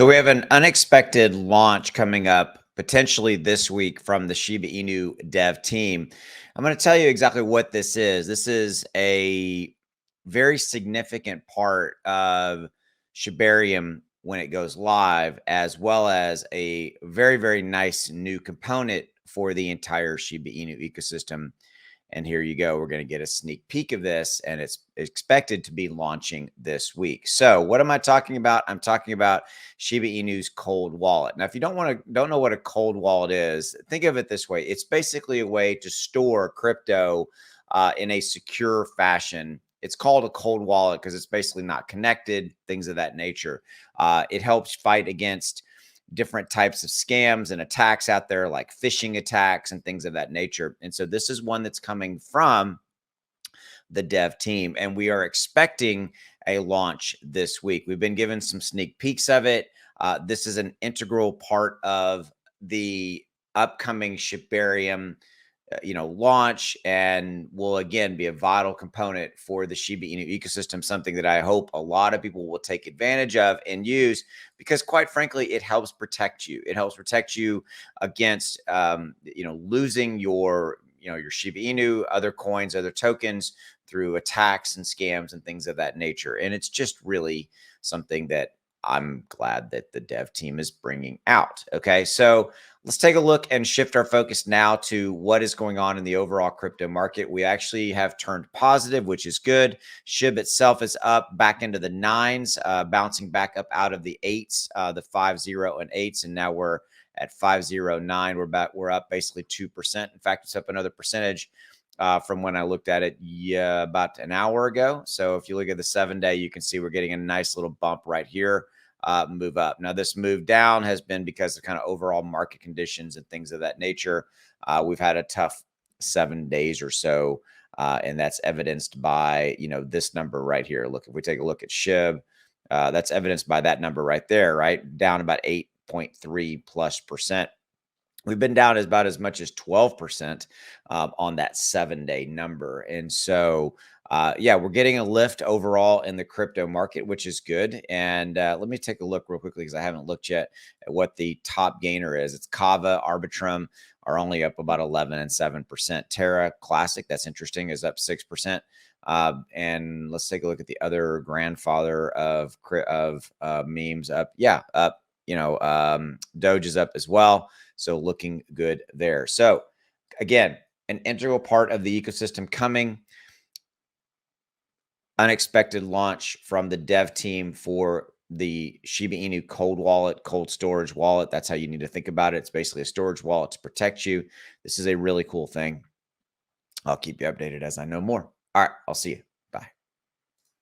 So we have an unexpected launch coming up potentially this week from the Shiba Inu dev team. I'm going to tell you exactly what this is. This is a very significant part of Shibarium when it goes live, as well as a very, very nice new component for the entire Shiba Inu ecosystem. And here you go. We're going to get a sneak peek of this, and it's expected to be launching this week. So, what am I talking about? I'm talking about Shiba Inu's cold wallet. Now, if you don't know what a cold wallet is, think of it this way: it's basically a way to store crypto in a secure fashion. It's called a cold wallet because it's basically not connected, things of that nature. It helps fight against different types of scams and attacks out there, like phishing attacks and things of that nature. And so this is one that's coming from the dev team, and we are expecting a launch this week. We've been given some sneak peeks of it. This is an integral part of the upcoming Shibarium launch, and will again be a vital component for the Shiba Inu ecosystem, something that I hope a lot of people will take advantage of and use, because quite frankly, it helps protect you. It helps protect you against, losing your Shiba Inu, other coins, other tokens through attacks and scams and things of that nature. And it's just really something that I'm glad that the dev team is bringing out. Okay, so let's take a look and shift our focus now to what is going on in the overall crypto market. We actually have turned positive, which is good. SHIB itself is up back into the nines, bouncing back up out of the eights, the 50 and eights, and now we're at 509. We're up basically 2%. In fact, it's up another percentage from when I looked at it about an hour ago. So if you look at the 7-day, you can see we're getting a nice little bump right here, move up. Now, this move down has been because of kind of overall market conditions and things of that nature. We've had a tough 7 days or so, and that's evidenced by, this number right here. Look, if we take a look at SHIB, that's evidenced by that number right there, right? Down about 8.3+%. We've been down about as much as 12% on that 7-day number. And so, we're getting a lift overall in the crypto market, which is good. And let me take a look real quickly, because I haven't looked yet at what the top gainer is. It's Kava, Arbitrum are only up about 11 and 7%. Terra Classic, that's interesting, is up 6%. And let's take a look at the other grandfather of memes up. Yeah, up. Doge is up as well. So looking good there. So again, an integral part of the ecosystem coming. Unexpected launch from the dev team for the Shiba Inu cold wallet, cold storage wallet. That's how you need to think about it. It's basically a storage wallet to protect you. This is a really cool thing. I'll keep you updated as I know more. All right, I'll see you.